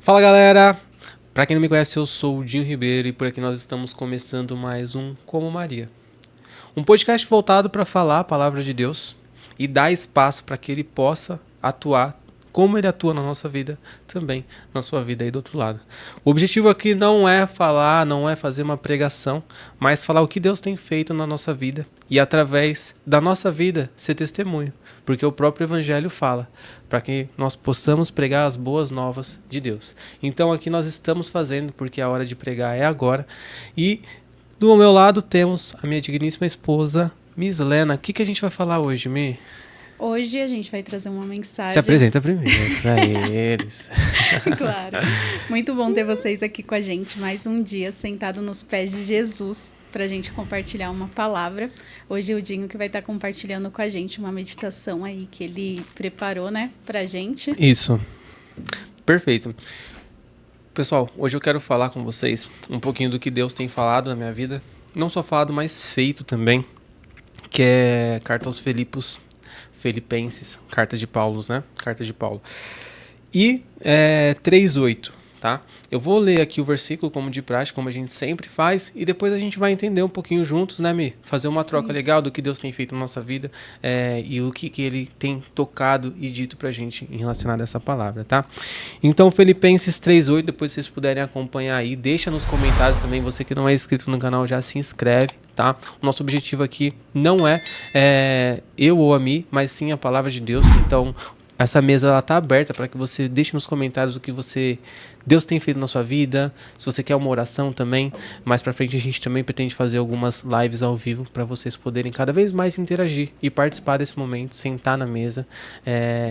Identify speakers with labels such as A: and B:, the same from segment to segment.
A: Fala galera, pra quem não me conhece eu sou o Dinho Ribeiro e por aqui nós estamos começando mais um Como Maria. Um podcast voltado para falar a palavra de Deus e dar espaço para que ele possa atuar como ele atua na nossa vida, também na sua vida aí do outro lado. O objetivo aqui não é falar, não é fazer uma pregação, mas falar o que Deus tem feito na nossa vida e através da nossa vida ser testemunho, porque o próprio Evangelho fala, para que nós possamos pregar as boas novas de Deus. Então aqui nós estamos fazendo, porque a hora de pregar é agora, e do meu lado temos a minha digníssima esposa, Miss Lena. O que a gente vai falar hoje, Mi?
B: Hoje a gente vai trazer uma mensagem.
A: Se apresenta primeiro para eles.
B: Claro. Muito bom ter vocês aqui com a gente mais um dia sentado nos pés de Jesus para a gente compartilhar uma palavra. Hoje é o Dinho que vai estar compartilhando com a gente uma meditação aí que ele preparou, né, pra gente.
A: Isso. Perfeito. Pessoal, hoje eu quero falar com vocês um pouquinho do que Deus tem falado na minha vida. Não só falado, mas feito também. Que é carta aos Filipenses, carta de Paulo, né? Carta de Paulo. E 3:8, tá? Eu vou ler aqui o versículo como de prática, como a gente sempre faz, e depois a gente vai entender um pouquinho juntos, né, Mi? Fazer uma troca legal do que Deus tem feito na nossa vida e o que Ele tem tocado e dito pra gente em relacionado a essa palavra, tá? Então, Filipenses 3:8, depois vocês puderem acompanhar aí, deixa nos comentários também, você que não é inscrito no canal, já se inscreve, tá? O nosso objetivo aqui não é eu ou a Mi, mas sim a palavra de Deus. Então, essa mesa ela tá aberta para que você deixe nos comentários o que Deus tem feito na sua vida, se você quer uma oração também. Mais para frente a gente também pretende fazer algumas lives ao vivo para vocês poderem cada vez mais interagir e participar desse momento, sentar na mesa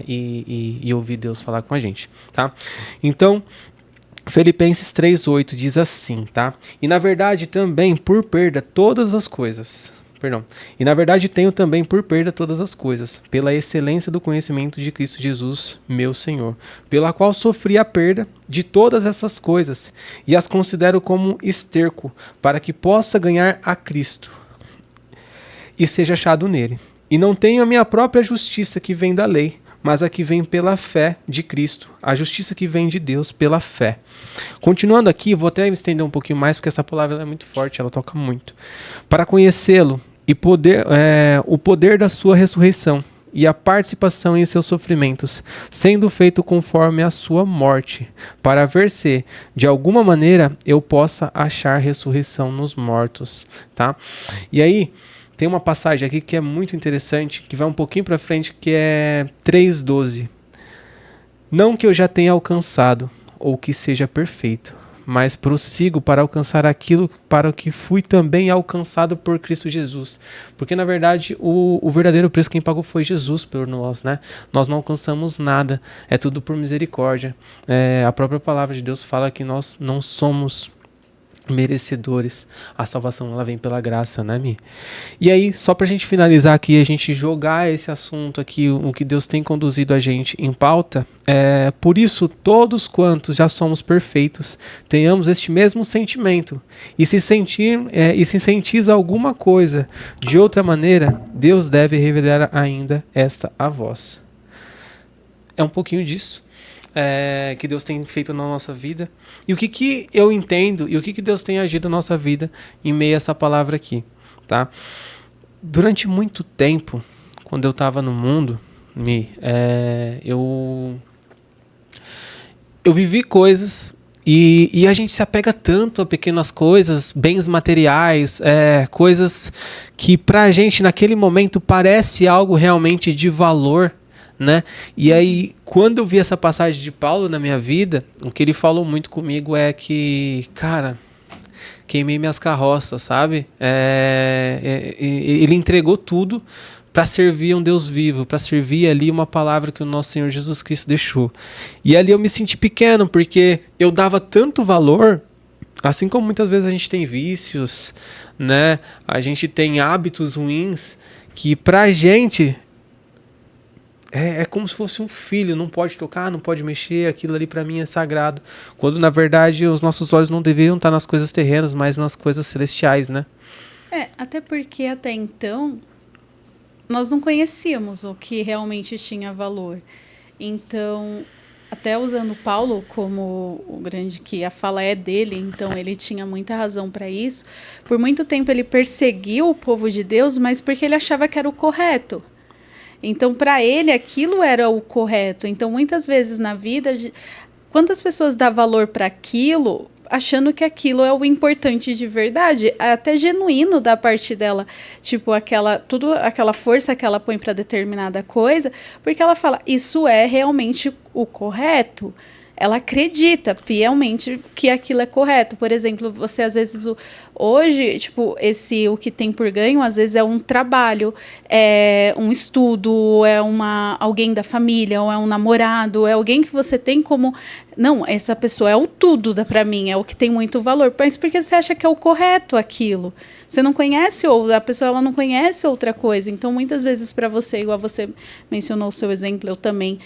A: e ouvir Deus falar com a gente, tá? Então, Filipenses 3:8 diz assim, tá? E na verdade também por perda todas as coisas. E na verdade tenho também por perda todas as coisas, pela excelência do conhecimento de Cristo Jesus, meu Senhor, pela qual sofri a perda de todas essas coisas, e as considero como esterco, para que possa ganhar a Cristo, e seja achado nele. E não tenho a minha própria justiça que vem da lei, mas a que vem pela fé de Cristo, a justiça que vem de Deus pela fé. Continuando aqui, vou até me estender um pouquinho mais, porque essa palavra é muito forte, ela toca muito. Para conhecê-lo e o poder da sua ressurreição e a participação em seus sofrimentos, sendo feito conforme a sua morte, para ver se, de alguma maneira, eu possa achar ressurreição nos mortos. Tá? E aí, tem uma passagem aqui que é muito interessante, que vai um pouquinho para frente, que é 3:12. Não que eu já tenha alcançado, ou que seja perfeito, mas prossigo para alcançar aquilo para o que fui também alcançado por Cristo Jesus. Porque, na verdade, o verdadeiro preço quem pagou foi Jesus por nós, né? Nós não alcançamos nada, é tudo por misericórdia. A própria palavra de Deus fala que nós não somos merecedores. A salvação ela vem pela graça, né, Mi? E aí, só pra gente finalizar aqui, a gente jogar esse assunto aqui, o que Deus tem conduzido a gente em pauta, por isso todos quantos já somos perfeitos, tenhamos este mesmo sentimento, e se sentiza alguma coisa de outra maneira, Deus deve revelar ainda esta a vós. É um pouquinho disso. Que Deus tem feito na nossa vida e o que eu entendo e o que Deus tem agido na nossa vida em meio a essa palavra aqui, tá? Durante muito tempo, quando eu estava no mundo, eu vivi coisas e a gente se apega tanto a pequenas coisas, bens materiais, coisas que pra gente naquele momento parece algo realmente de valor, né? E aí, quando eu vi essa passagem de Paulo na minha vida, o que ele falou muito comigo é que, cara, queimei minhas carroças, sabe? Ele entregou tudo para servir um Deus vivo, para servir ali uma palavra que o nosso Senhor Jesus Cristo deixou. E ali eu me senti pequeno, porque eu dava tanto valor, assim como muitas vezes a gente tem vícios, né? A gente tem hábitos ruins, que pra gente é como se fosse um filho, não pode tocar, não pode mexer, aquilo ali pra mim é sagrado. Quando na verdade os nossos olhos não deveriam estar nas coisas terrenas, mas nas coisas celestiais, né?
B: Até porque até então nós não conhecíamos o que realmente tinha valor. Então até usando Paulo como o grande, que a fala é dele, então ele tinha muita razão para isso. Por muito tempo ele perseguiu o povo de Deus, mas porque ele achava que era o correto. Então, para ele, aquilo era o correto. Então, muitas vezes na vida, quantas pessoas dão valor para aquilo, achando que aquilo é o importante de verdade, até genuíno da parte dela, tipo aquela força que ela põe para determinada coisa, porque ela fala, isso é realmente o correto. Ela acredita fielmente que aquilo é correto. Por exemplo, você às vezes hoje, tipo, o que tem por ganho, às vezes é um trabalho, é um estudo, é alguém da família, ou é um namorado, é alguém que você tem como, não, essa pessoa é o tudo pra mim, é o que tem muito valor. Mas porque você acha que é o correto aquilo? Você não conhece, ou a pessoa ela não conhece outra coisa. Então, muitas vezes para você, igual você mencionou o seu exemplo, eu também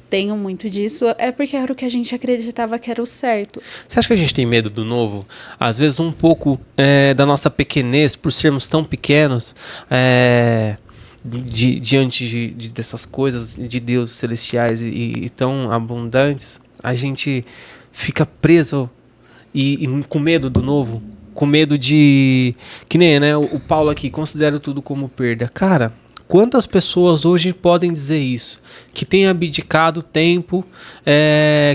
B: tenho muito disso, é porque era o que a gente acreditava que era o certo.
A: Você acha que a gente tem medo do novo? Às vezes um pouco da nossa pequenez, por sermos tão pequenos, diante dessas coisas de Deus celestiais e tão abundantes, a gente fica preso e com medo do novo, com medo de... Que nem, né, o Paulo aqui, considera tudo como perda. Cara, quantas pessoas hoje podem dizer isso? Que tem abdicado tempo,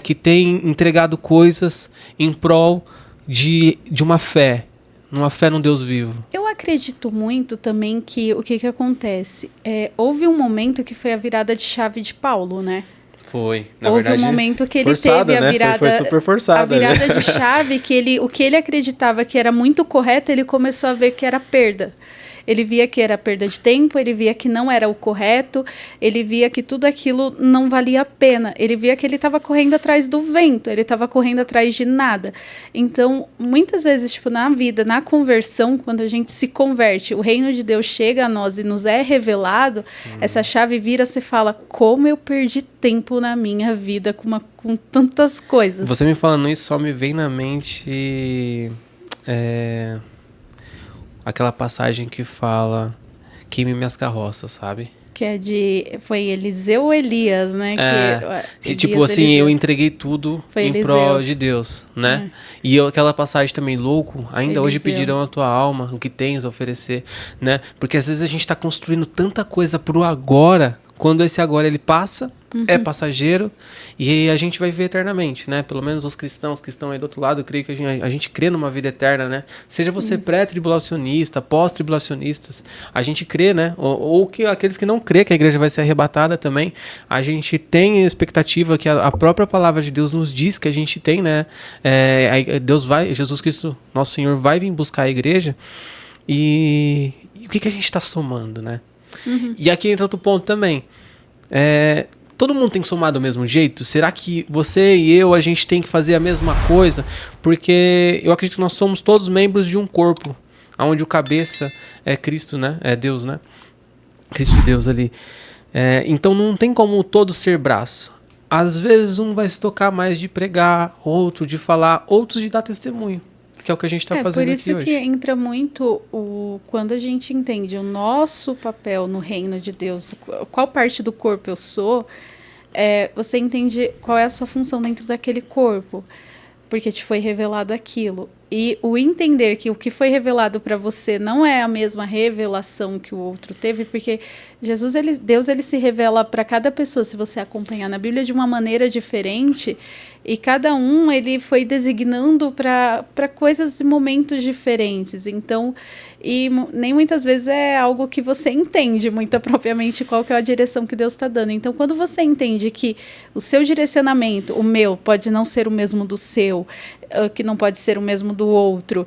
A: que tem entregado coisas em prol de uma fé num Deus vivo.
B: Eu acredito muito também que o que acontece? Houve um momento que foi a virada de chave de Paulo, né?
A: Foi,
B: houve verdade, um momento que ele forçada, teve a virada,
A: né? Foi super forçada,
B: a virada de chave, que o que ele acreditava que era muito correto, ele começou a ver que era perda. Ele via que era perda de tempo, ele via que não era o correto, ele via que tudo aquilo não valia a pena. Ele via que ele estava correndo atrás do vento, ele estava correndo atrás de nada. Então, muitas vezes, tipo, na vida, na conversão, quando a gente se converte, o reino de Deus chega a nós e nos é revelado, essa chave vira, você fala, como eu perdi tempo na minha vida com tantas coisas.
A: Você me falando isso só me vem na mente... aquela passagem que fala queime minhas carroças, sabe?
B: Que é foi Eliseu ou Elias, né?
A: Que tipo assim, Eliseu. Eu entreguei tudo foi em Eliseu. Prol de Deus, né? E aquela passagem também, louco, ainda Eliseu. Hoje pedirão a tua alma, o que tens a oferecer, né? Porque às vezes a gente tá construindo tanta coisa pro agora, quando esse agora ele passa, é passageiro, e a gente vai ver eternamente, né? Pelo menos os cristãos que estão aí do outro lado, eu creio que a gente crê numa vida eterna, né? Seja você pré-tribulacionista, pós-tribulacionistas, a gente crê, né? Ou que aqueles que não crê que a igreja vai ser arrebatada também, a gente tem a expectativa que a própria palavra de Deus nos diz que a gente tem, né? Jesus Cristo, nosso Senhor, vai vir buscar a igreja, e o que a gente está somando, né? E aqui entra outro ponto também. Todo mundo tem que somar do mesmo jeito? Será que você e eu, a gente tem que fazer a mesma coisa? Porque eu acredito que nós somos todos membros de um corpo, onde o cabeça é Cristo, né? É Deus, né? Cristo e Deus ali. Então não tem como todos ser braço. Às vezes um vai se tocar mais de pregar, outro de falar, outros de dar testemunho. Que é o que a gente está fazendo aqui hoje.
B: Por isso que entra muito quando a gente entende o nosso papel no reino de Deus, qual parte do corpo eu sou, você entende qual é a sua função dentro daquele corpo, porque te foi revelado aquilo. E o entender que o que foi revelado para você não é a mesma revelação que o outro teve, porque Deus ele se revela para cada pessoa, se você acompanhar na Bíblia, de uma maneira diferente, e cada um ele foi designando para coisas e momentos diferentes. Então, e nem muitas vezes é algo que você entende muito propriamente qual que é a direção que Deus está dando. Então, quando você entende que o seu direcionamento, o meu, pode não ser o mesmo do seu, que não pode ser o mesmo do outro,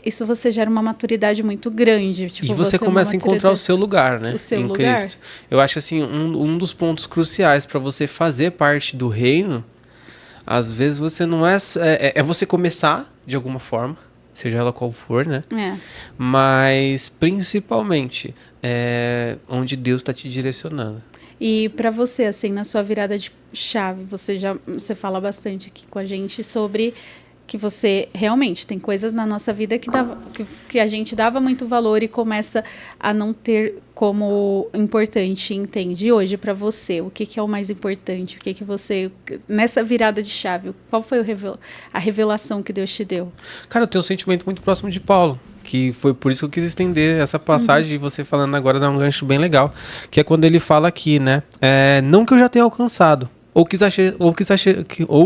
B: isso você gera uma maturidade muito grande. Tipo,
A: e você começa a encontrar o seu lugar, né?
B: O seu em lugar.
A: Cristo. Eu acho assim, um dos pontos cruciais para você fazer parte do reino, às vezes você não é você começar de alguma forma, seja ela qual for, né? Mas principalmente onde Deus está te direcionando.
B: E para você, assim, na sua virada de chave, você fala bastante aqui com a gente sobre que você realmente tem coisas na nossa vida que a gente dava muito valor e começa a não ter como importante, entende? E hoje, para você, o que é o mais importante? O que você, nessa virada de chave, qual foi a revelação que Deus te deu?
A: Cara, eu tenho um sentimento muito próximo de Paulo, que foi por isso que eu quis estender essa passagem, e você falando agora dá um gancho bem legal, que é quando ele fala aqui, né? Não que eu já tenha alcançado, ou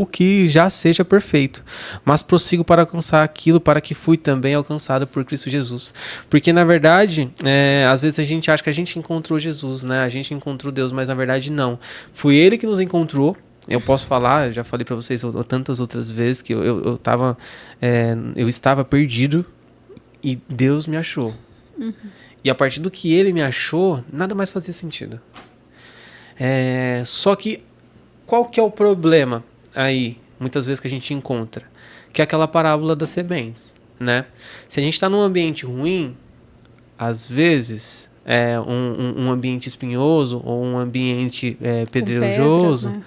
A: que já seja perfeito, mas prossigo para alcançar aquilo para que fui também alcançado por Cristo Jesus. Porque, na verdade, às vezes a gente acha que a gente encontrou Jesus, né? A gente encontrou Deus, mas na verdade não. Foi Ele que nos encontrou. Eu posso falar, já falei para vocês tantas outras vezes que eu estava perdido e Deus me achou.
B: Uhum.
A: E a partir do que Ele me achou, nada mais fazia sentido. Só que qual que é o problema aí, muitas vezes que a gente encontra? Que é aquela parábola das sementes, né? Se a gente está num ambiente ruim, às vezes, um ambiente espinhoso ou um ambiente pedregoso,
B: pedras,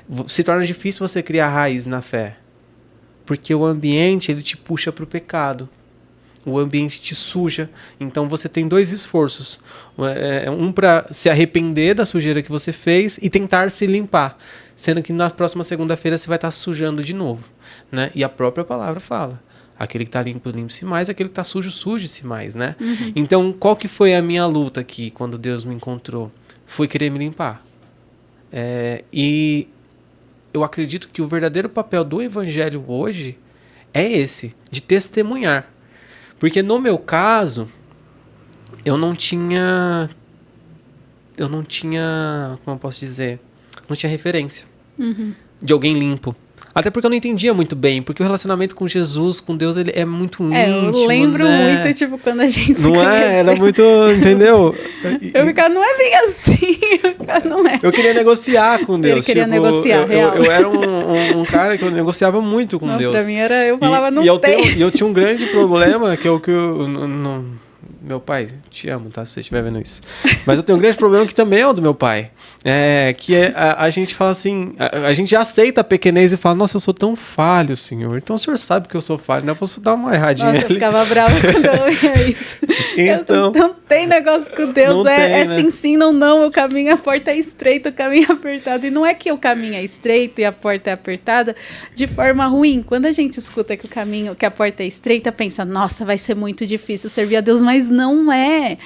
B: né?
A: Se torna difícil você criar raiz na fé. Porque o ambiente, ele te puxa para o pecado. O ambiente te suja. Então você tem dois esforços. Um para se arrepender da sujeira que você fez e tentar se limpar. Sendo que na próxima segunda-feira você vai estar sujando de novo, né? E a própria palavra fala: aquele que está limpo, limpe-se mais. Aquele que está sujo, suje-se mais, né?
B: Uhum.
A: Então, qual que foi a minha luta aqui, quando Deus me encontrou? Foi querer me limpar. E eu acredito que o verdadeiro papel do evangelho hoje é esse, de testemunhar. Porque no meu caso, eu não tinha, como eu posso dizer, não tinha referência de alguém limpo. Até porque eu não entendia muito bem, porque o relacionamento com Jesus, com Deus, ele é muito íntimo,
B: eu lembro
A: né?
B: muito, tipo, quando a gente se
A: Não
B: conheceu.
A: era muito, entendeu?
B: Eu ficava, não é bem assim, não é.
A: Eu queria negociar com Deus.
B: Ele queria negociar, real.
A: Eu era um cara que eu negociava muito com Deus.
B: Pra mim era, eu falava,
A: E eu tinha um grande problema, que é o que meu pai, te amo, tá? Se você estiver vendo isso. Mas eu tenho um grande problema que também é o do meu pai. A gente fala assim, a gente já aceita a pequenez e fala: nossa, eu sou tão falho, Senhor. Então o Senhor sabe que eu sou falho, né? Eu posso dar uma erradinha ali.
B: Eu ficava brava quando eu ouvia isso.
A: Então,
B: não tem negócio com Deus,
A: não tem, né?
B: sim, não. O caminho, a porta é estreita, o caminho é apertado. E não é que o caminho é estreito e a porta é apertada de forma ruim. Quando a gente escuta que a porta é estreita, pensa: nossa, vai ser muito difícil servir a Deus, mas não é.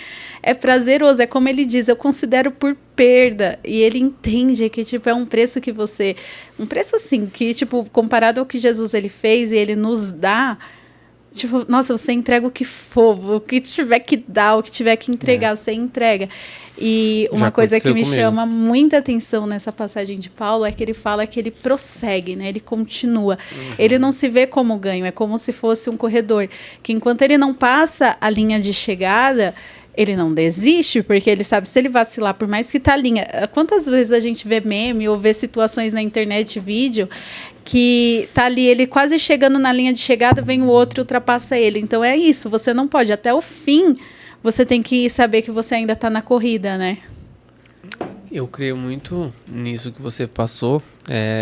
B: É prazeroso, é como ele diz: eu considero por perda. E ele entende que, tipo, é um preço que você... Um preço, assim, que, tipo, comparado ao que Jesus, ele fez e ele nos dá... Tipo, nossa, você entrega o que for, o que tiver que dar, o que tiver que entregar, você entrega. E uma coisa que me chama muita atenção nessa passagem de Paulo é que ele fala que ele prossegue, né? Ele continua. Ele não se vê como ganho, é como se fosse um corredor. Que enquanto ele não passa a linha de chegada, ele não desiste, porque ele sabe, se ele vacilar, por mais que tá a linha... Quantas vezes a gente vê meme ou vê situações na internet, vídeo, que tá ali, ele quase chegando na linha de chegada, vem o outro e ultrapassa ele. Então é isso, você não pode. Até o fim, você tem que saber que você ainda tá na corrida, né?
A: Eu creio muito nisso que você passou,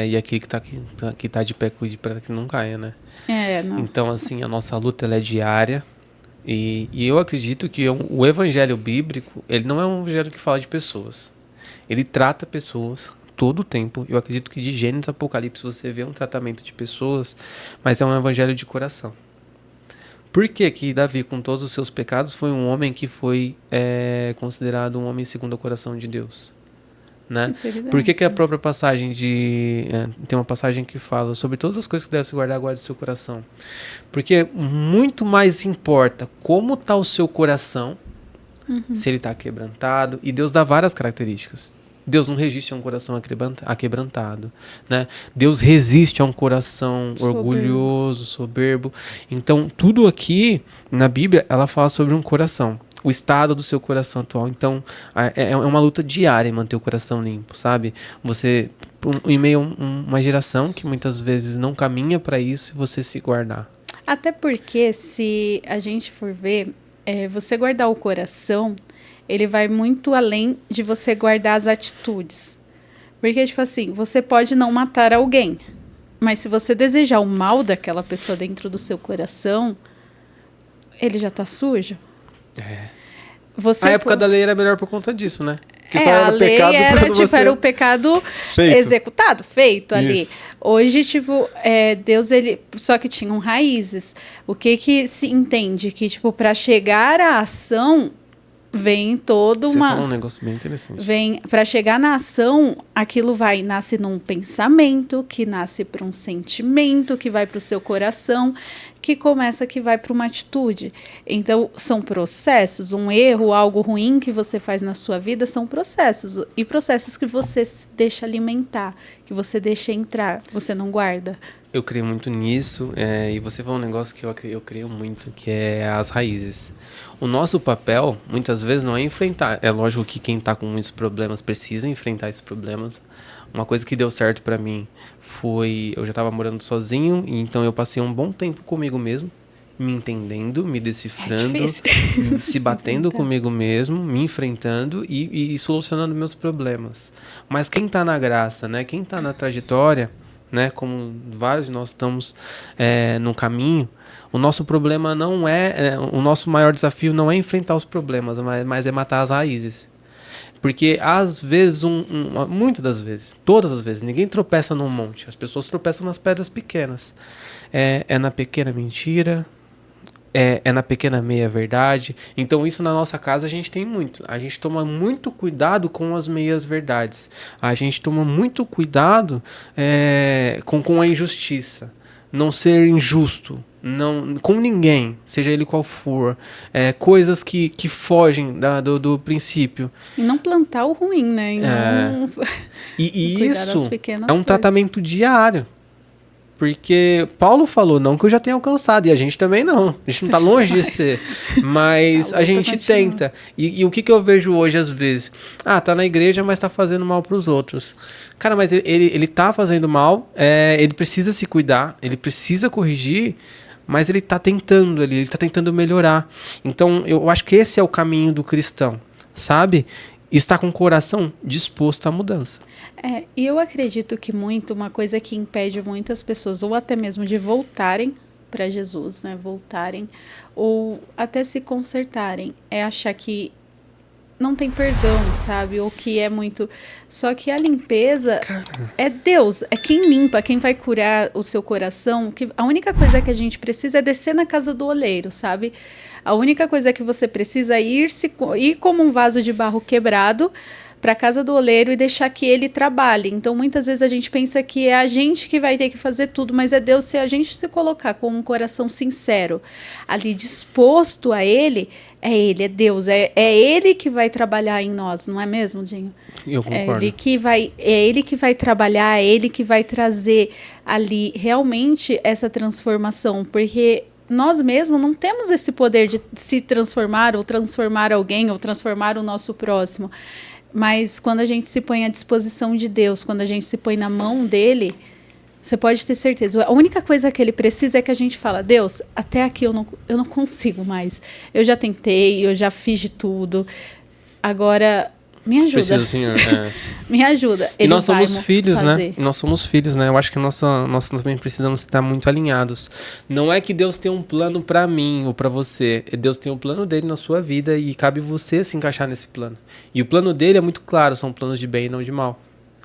A: e aquele que tá de pé, cuide para que não caia, né?
B: Não.
A: Então, assim, a nossa luta, ela é diária. E eu acredito que o evangelho bíblico, ele não é um evangelho que fala de pessoas. Ele trata pessoas todo o tempo. Eu acredito que de Gênesis a Apocalipse você vê um tratamento de pessoas, mas é um evangelho de coração. Por que que Davi, com todos os seus pecados, foi um homem que foi considerado um homem segundo o coração de Deus? Né? Por que a própria passagem tem uma passagem que fala sobre todas as coisas que deve se guardar, guarde o seu coração? Porque muito mais importa como está o seu coração, se ele está quebrantado, e Deus dá várias características. Deus não resiste a um coração aquebrantado, né? Deus resiste a um coração orgulhoso, soberbo. Então, tudo aqui na Bíblia, ela fala sobre um coração. O estado do seu coração atual. Então, é uma luta diária em manter o coração limpo, sabe? Você, em meio a uma geração que muitas vezes não caminha para isso, e você se guardar.
B: Até porque, se a gente for ver, você guardar o coração, ele vai muito além de você guardar as atitudes. Porque, tipo assim, você pode não matar alguém, Mas se você desejar o mal daquela pessoa dentro do seu coração, ele já tá sujo.
A: A época da lei era melhor por conta disso, né? Que só
B: a
A: era
B: lei
A: pecado
B: era,
A: quando
B: tipo,
A: você...
B: era o pecado executado, feito ali.
A: Isso.
B: Hoje, tipo, Deus, ele... Só que tinham raízes. O que se entende? Que, tipo, para chegar à ação, vem toda
A: Você
B: uma...
A: falou um negócio bem interessante.
B: Para chegar na ação, aquilo nasce num pensamento, que nasce para um sentimento, que vai para o seu coração, que vai para uma atitude. Então, são processos. Um erro, algo ruim que você faz na sua vida são processos. E processos que você deixa alimentar, que você deixa entrar, você não guarda.
A: Eu creio muito nisso, e você falou um negócio que eu creio muito, que é as raízes. O nosso papel, muitas vezes, não é enfrentar. É lógico que quem está com muitos problemas precisa enfrentar esses problemas. Uma coisa que deu certo para mim foi... Eu já estava morando sozinho, então eu passei um bom tempo comigo mesmo, me entendendo, me decifrando, se batendo comigo mesmo, me enfrentando e solucionando meus problemas. Mas quem está na graça, né? Quem está na trajetória... Né, como vários de nós estamos no caminho, o nosso problema não o nosso maior desafio não é enfrentar os problemas, mas é matar as raízes. Porque às vezes, muitas das vezes, todas as vezes, ninguém tropeça num monte, as pessoas tropeçam nas pedras pequenas. É na pequena mentira, é na pequena meia-verdade. Então isso na nossa casa a gente tem muito. A gente toma muito cuidado com as meias-verdades. A gente toma muito cuidado com a injustiça. Não ser injusto com ninguém, seja ele qual for. Coisas que fogem do princípio.
B: E não plantar o ruim, né?
A: E isso é um tratamento diário. Porque Paulo falou, não que eu já tenha alcançado, e a gente também não. A gente não está longe de ser. Mas a gente tenta. E o que eu vejo hoje, às vezes? Tá na igreja, mas está fazendo mal para os outros. Cara, mas ele tá fazendo mal, ele precisa se cuidar, ele precisa corrigir, mas ele está tentando ali, ele está tentando melhorar. Então, eu acho que esse é o caminho do cristão, sabe? Está com o coração disposto à mudança.
B: E eu acredito que uma coisa que impede muitas pessoas, ou até mesmo de voltarem para Jesus, né? Voltarem, ou até se consertarem, é achar que não tem perdão, sabe? Ou que é muito... Só que a limpeza é Deus, é quem limpa, quem vai curar o seu coração. Que a única coisa que a gente precisa é descer na casa do oleiro, sabe? A única coisa que você precisa é ir como um vaso de barro quebrado para a casa do oleiro e deixar que ele trabalhe. Então, muitas vezes a gente pensa que é a gente que vai ter que fazer tudo, mas é Deus, se a gente se colocar com um coração sincero, ali disposto a Ele, é Deus, é Ele que vai trabalhar em nós, não é mesmo, Dinho?
A: Eu concordo.
B: É Ele que vai trabalhar, é Ele que vai trazer ali realmente essa transformação, porque... Nós mesmos não temos esse poder de se transformar, ou transformar alguém, ou transformar o nosso próximo. Mas quando a gente se põe à disposição de Deus, quando a gente se põe na mão dele, você pode ter certeza. A única coisa que ele precisa é que a gente fala, Deus, até aqui eu não consigo mais. Eu já tentei, eu já fiz de tudo. Agora... Me ajuda.
A: Preciso, senhor.
B: Me ajuda.
A: E nós somos filhos, né? Nós somos filhos, né? Eu acho que nós também precisamos estar muito alinhados. Não é que Deus tem um plano para mim ou para você. Deus tem um plano dele na sua vida e cabe você se encaixar nesse plano. E o plano dele é muito claro, são planos de bem e não de mal.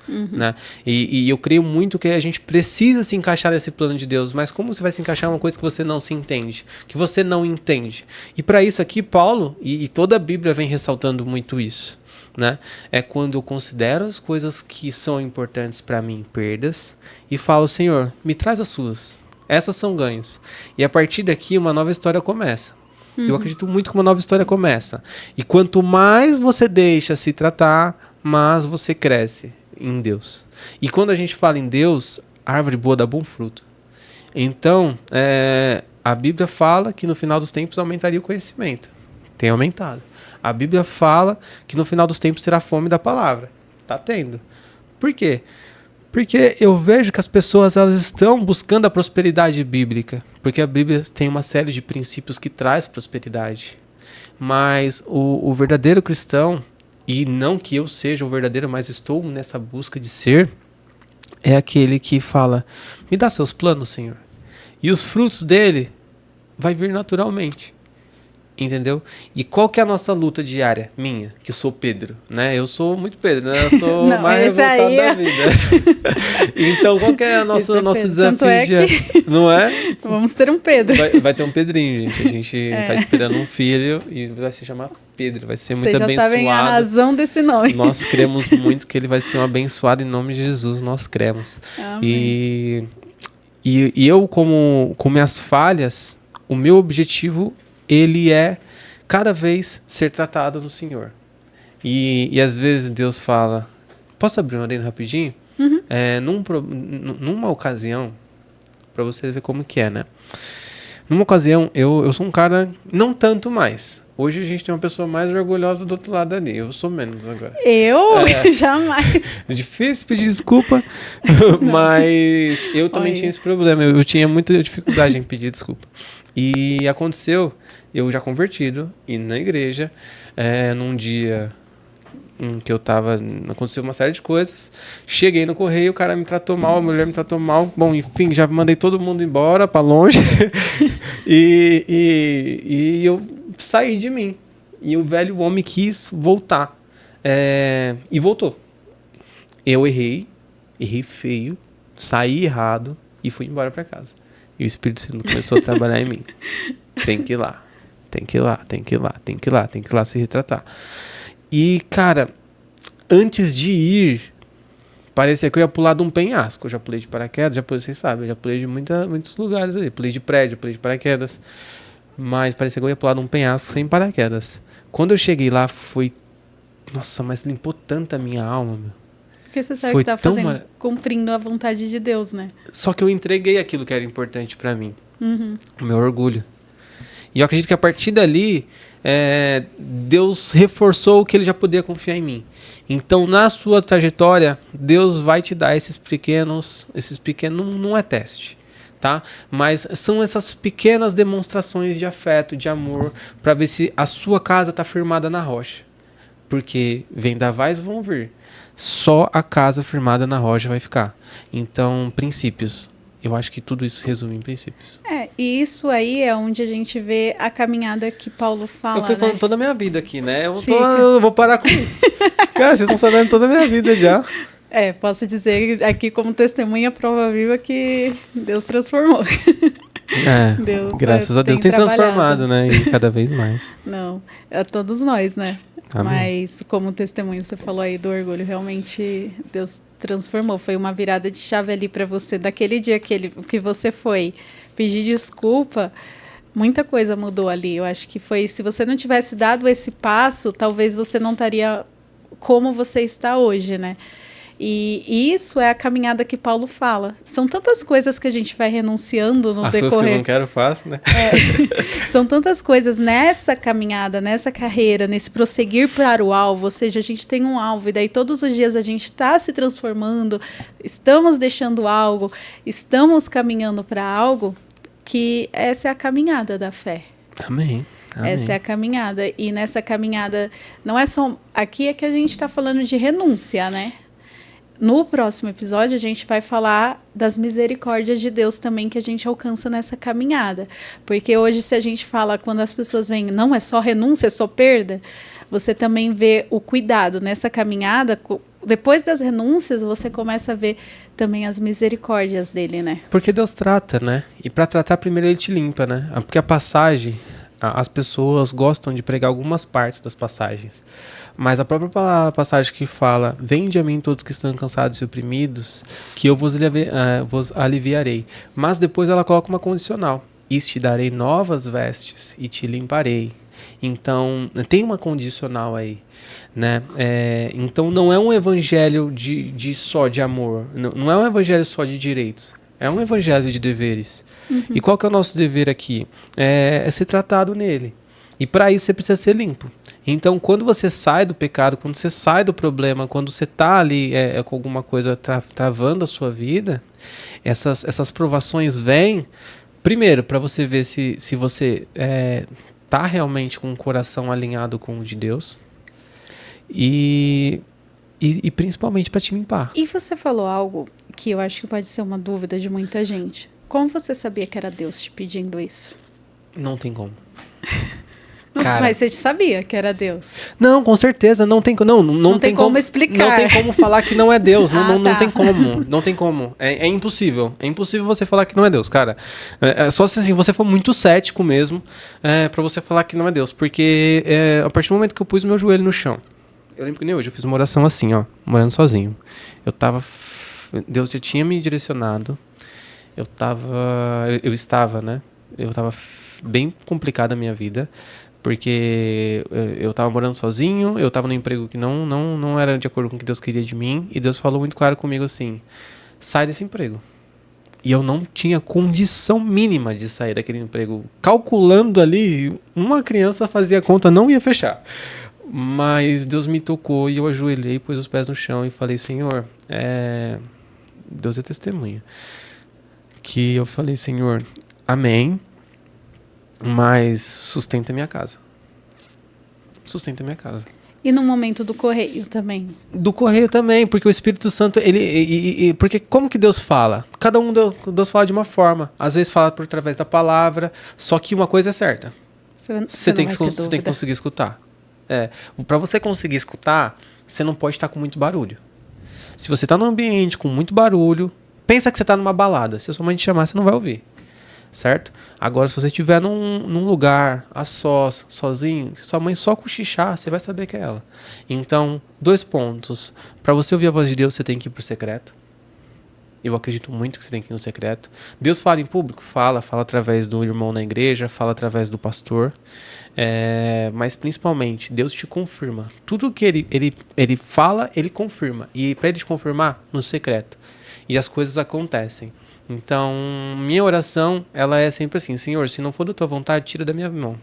A: Né? E eu creio muito que a gente precisa se encaixar nesse plano de Deus, mas como você vai se encaixar em uma coisa que você não se entende, que você não entende? E para isso aqui, Paulo e toda a Bíblia vem ressaltando muito isso. Né? É quando eu considero as coisas que são importantes para mim perdas e falo, Senhor, me traz as suas. Essas são ganhos. E a partir daqui uma nova história começa. Eu acredito muito que uma nova história começa. E quanto mais você deixa se tratar, mais você cresce em Deus. E quando a gente fala em Deus, árvore boa dá bom fruto. Então, a Bíblia fala que no final dos tempos aumentaria o conhecimento. Tem aumentado. A Bíblia fala que no final dos tempos terá fome da palavra. Tá tendo. Por quê? Porque eu vejo que as pessoas elas estão buscando a prosperidade bíblica. Porque a Bíblia tem uma série de princípios que traz prosperidade. Mas o verdadeiro cristão, e não que eu seja o verdadeiro, mas estou nessa busca de ser, é aquele que fala, me dá seus planos, Senhor. E os frutos dele vai vir naturalmente. Entendeu? E qual que é a nossa luta diária? Minha, que sou Pedro, né? Eu sou muito Pedro, né? Eu sou
B: Não,
A: mais revoltado
B: aí...
A: da vida. Então, qual que é a nosso desafio diário? Não é?
B: Vamos ter um Pedro.
A: Vai ter um Pedrinho, gente. A gente tá esperando um filho e vai se chamar Pedro. Vai ser muito abençoado.
B: Vocês já sabem a razão desse nome.
A: Nós cremos muito que ele vai ser um abençoado em nome de Jesus. Nós cremos.
B: Amém.
A: E eu, com minhas falhas, o meu objetivo, ele é cada vez ser tratado no Senhor. E às vezes Deus fala, posso abrir uma adendo rapidinho?
B: Uhum.
A: Numa ocasião, para você ver como que é, né? Numa ocasião, eu sou um cara, não tanto mais. Hoje a gente tem uma pessoa mais orgulhosa do outro lado ali. Eu sou menos agora.
B: Jamais.
A: É difícil pedir desculpa, mas eu também tinha esse problema. Eu tinha muita dificuldade em pedir desculpa. E aconteceu, eu já convertido, indo na igreja, num dia em que eu tava, aconteceu uma série de coisas. Cheguei no correio, o cara me tratou mal, a mulher me tratou mal. Bom, enfim, já mandei todo mundo embora pra longe. e eu saí de mim. E o velho homem quis voltar. E voltou. Eu errei feio, saí errado e fui embora pra casa. E o Espírito Santo começou a trabalhar em mim. Tem que ir lá, tem que ir lá, tem que ir lá, tem que ir lá, tem que ir lá se retratar. E, cara, antes de ir, parecia que eu ia pular de um penhasco. Eu já pulei de paraquedas, vocês sabem, eu já pulei de muitos lugares ali. Pulei de prédio, pulei de paraquedas. Mas parecia que eu ia pular de um penhasco sem paraquedas. Quando eu cheguei lá, foi... Nossa, mas limpou tanto a minha alma, meu.
B: Porque você sabe que tá fazendo, cumprindo a vontade de Deus, né?
A: Só que eu entreguei aquilo que era importante pra mim.
B: Uhum.
A: O meu orgulho. E eu acredito que a partir dali, Deus reforçou que ele já podia confiar em mim. Então, na sua trajetória, Deus vai te dar esses pequenos, não é teste, tá? Mas são essas pequenas demonstrações de afeto, de amor, para ver se a sua casa está firmada na rocha. Porque vendavais vão vir. Só a casa firmada na rocha vai ficar. Então, princípios. Eu acho que tudo isso resume em princípios.
B: E isso aí é onde a gente vê a caminhada que Paulo fala,
A: Eu fui falando toda a minha vida aqui, né? Eu vou parar com isso. Cara, vocês estão sabendo toda a minha vida já.
B: Posso dizer aqui como testemunha prova viva que Deus transformou.
A: Deus, graças a Deus tem transformado, né? E cada vez mais.
B: Não, é todos nós, né?
A: Amém.
B: Mas como testemunho, você falou aí do orgulho, realmente Deus transformou. Foi uma virada de chave ali para você. Daquele dia que você foi pedir desculpa, muita coisa mudou ali. Eu acho que foi, se você não tivesse dado esse passo, talvez você não estaria como você está hoje, né? E isso é a caminhada que Paulo fala. São tantas coisas que a gente vai renunciando no decorrer.
A: As coisas que eu não quero faço, né?
B: São tantas coisas nessa caminhada, nessa carreira, nesse prosseguir para o alvo. Ou seja, a gente tem um alvo e daí todos os dias a gente está se transformando, estamos deixando algo, estamos caminhando para algo, que essa é a caminhada da fé.
A: Amém. Amém.
B: Essa é a caminhada. E nessa caminhada, não é só... Aqui é que a gente está falando de renúncia, né? No próximo episódio, a gente vai falar das misericórdias de Deus também que a gente alcança nessa caminhada. Porque hoje, se a gente fala, quando as pessoas veem, não é só renúncia, é só perda, você também vê o cuidado nessa caminhada. Depois das renúncias, você começa a ver também as misericórdias dele, né?
A: Porque Deus trata, né? E para tratar, primeiro ele te limpa, né? Porque a passagem, as pessoas gostam de pregar algumas partes das passagens. Mas a própria passagem que fala, vinde a mim todos que estão cansados e oprimidos, que eu vos aliviarei. Mas depois ela coloca uma condicional. E te darei novas vestes e te limparei. Então, tem uma condicional aí, né? Então, não é um evangelho só de amor. Não é um evangelho só de direitos. É um evangelho de deveres. Uhum. E qual que é o nosso dever aqui? É ser tratado nele. E para isso você precisa ser limpo. Então, quando você sai do pecado, quando você sai do problema, quando você está ali com alguma coisa travando a sua vida, essas provações vêm, primeiro, para você ver se você está realmente com o coração alinhado com o de Deus, e principalmente para te limpar.
B: E você falou algo aqui, eu acho que pode ser uma dúvida de muita gente. Como você sabia que era Deus te pedindo isso?
A: Não tem como.
B: Cara, mas você sabia que era Deus?
A: Não, com certeza, não tem
B: como explicar.
A: Não tem como falar que não é Deus, não
B: tá.
A: tem como, não tem como. É impossível você falar que não é Deus, cara. Só se assim, você for muito cético mesmo, pra você falar que não é Deus, porque a partir do momento que eu pus meu joelho no chão, eu lembro que nem hoje, eu fiz uma oração assim, ó, morando sozinho. Deus já tinha me direcionado, eu estava bem complicada a minha vida, porque eu estava morando sozinho, eu estava num emprego que não era de acordo com o que Deus queria de mim, e Deus falou muito claro comigo assim, sai desse emprego. E eu não tinha condição mínima de sair daquele emprego. Calculando ali, uma criança fazia conta, não ia fechar. Mas Deus me tocou e eu ajoelhei, pus os pés no chão e falei, Senhor, Deus é testemunha. Que eu falei, Senhor, amém, mas sustenta minha casa. Sustenta minha casa.
B: E no momento do correio também?
A: Do correio também, porque o Espírito Santo, porque como que Deus fala? Cada um, Deus fala de uma forma. Às vezes fala através da palavra, só que uma coisa é certa. Você tem que conseguir escutar. Para você conseguir escutar, você não pode estar com muito barulho. Se você está num ambiente com muito barulho, pensa que você está numa balada. Se a sua mãe te chamar, você não vai ouvir. Certo? Agora, se você estiver num lugar a sós, sozinho, se sua mãe só cochichar, você vai saber que é ela. Então, 2 pontos. Para você ouvir a voz de Deus, você tem que ir pro secreto. Eu acredito muito que você tem que ir no secreto. Deus fala em público? Fala através do irmão na igreja, fala através do pastor. Mas principalmente, Deus te confirma. Tudo que ele fala, ele confirma. E para ele te confirmar, no secreto. E as coisas acontecem. Então, minha oração, ela é sempre assim, Senhor, se não for da tua vontade, tira da minha mão.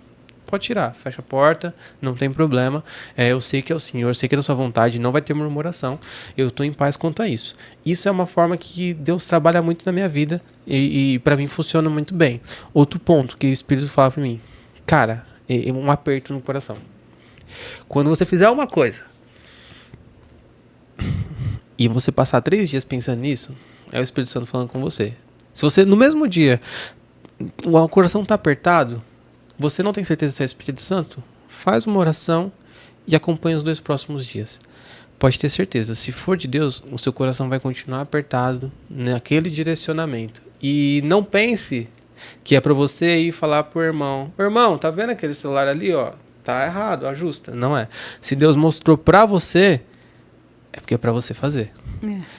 A: Pode tirar, fecha a porta, não tem problema. Eu sei que é o Senhor, eu sei que é da sua vontade, não vai ter murmuração. Eu estou em paz quanto a isso. Isso é uma forma que Deus trabalha muito na minha vida e para mim funciona muito bem. Outro ponto que o Espírito fala para mim, cara, um aperto no coração. Quando você fizer uma coisa e você passar 3 dias pensando nisso, é o Espírito Santo falando com você. Se você, no mesmo dia, o coração está apertado, você não tem certeza se é o Espírito Santo, faz uma oração e acompanha os 2 próximos dias. Pode ter certeza, se for de Deus, o seu coração vai continuar apertado naquele direcionamento. E não pense que é para você ir falar pro irmão, irmão, tá vendo aquele celular ali, ó? Tá errado, ajusta. Não é. Se Deus mostrou para você, é porque é para você fazer.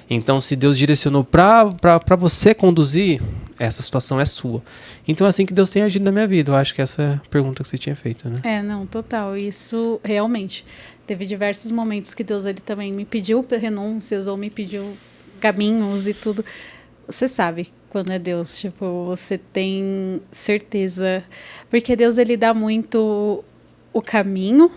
A: Então, se Deus direcionou para você conduzir, essa situação é sua. Então, é assim que Deus tem agido na minha vida. Eu acho que essa é a pergunta que você tinha feito, né?
B: Não, total. Isso, realmente. Teve diversos momentos que Deus, ele também me pediu renúncias ou me pediu caminhos e tudo. Você sabe quando é Deus. Tipo, você tem certeza. Porque Deus, ele dá muito o caminho,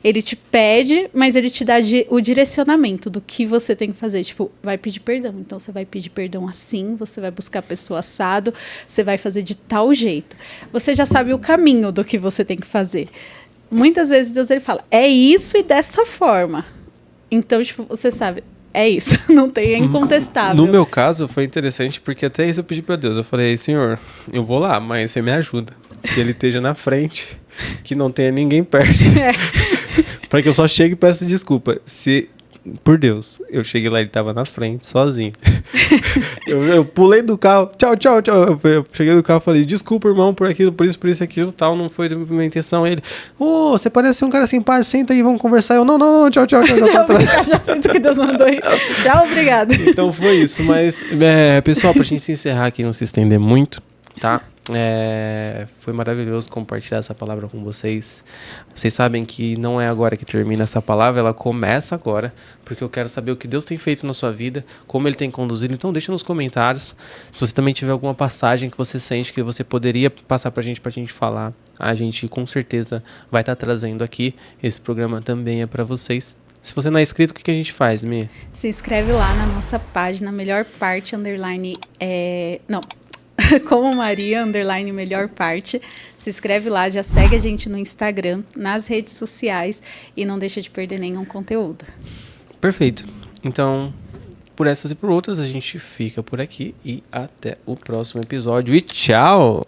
B: ele te pede, mas ele te dá o direcionamento do que você tem que fazer. Tipo, vai pedir perdão. Então, você vai pedir perdão assim, você vai buscar a pessoa assado, você vai fazer de tal jeito. Você já sabe o caminho do que você tem que fazer. Muitas vezes Deus, ele fala, é isso e dessa forma. Então, tipo, você sabe, é isso. Não tem, é incontestável.
A: No meu caso, foi interessante, porque até isso eu pedi pra Deus. Eu falei, Senhor, eu vou lá, mas você me ajuda. Que ele esteja na frente, que não tenha ninguém perto. Para que eu só chegue e peça desculpa. Se, por Deus, eu cheguei lá e ele tava na frente, sozinho. eu pulei do carro, tchau. Eu cheguei do carro e falei, desculpa, irmão, por aquilo, por isso, aquilo, tal, não foi minha intenção. Ele, você parece ser um cara simpático, senta aí, vamos conversar. Eu, não, tchau.
B: Já fiz o que Deus mandou aí. Tchau, obrigado.
A: Então foi isso, mas, pessoal, pra gente se encerrar aqui, não se estender muito, tá? Foi maravilhoso compartilhar essa palavra com vocês. Vocês sabem que não é agora que termina essa palavra, ela começa agora, porque eu quero saber o que Deus tem feito na sua vida, como Ele tem conduzido. Então deixa nos comentários se você também tiver alguma passagem que você sente que você poderia passar pra gente falar. A gente com certeza vai estar trazendo aqui. Esse programa também é para vocês. Se você não é inscrito, o que a gente faz, Mi?
B: Se inscreve lá na nossa página, melhor parte, como Maria, melhor parte. Se inscreve lá, já segue a gente no Instagram, nas redes sociais e não deixa de perder nenhum conteúdo.
A: Perfeito. Então, por essas e por outras, a gente fica por aqui e até o próximo episódio. E tchau!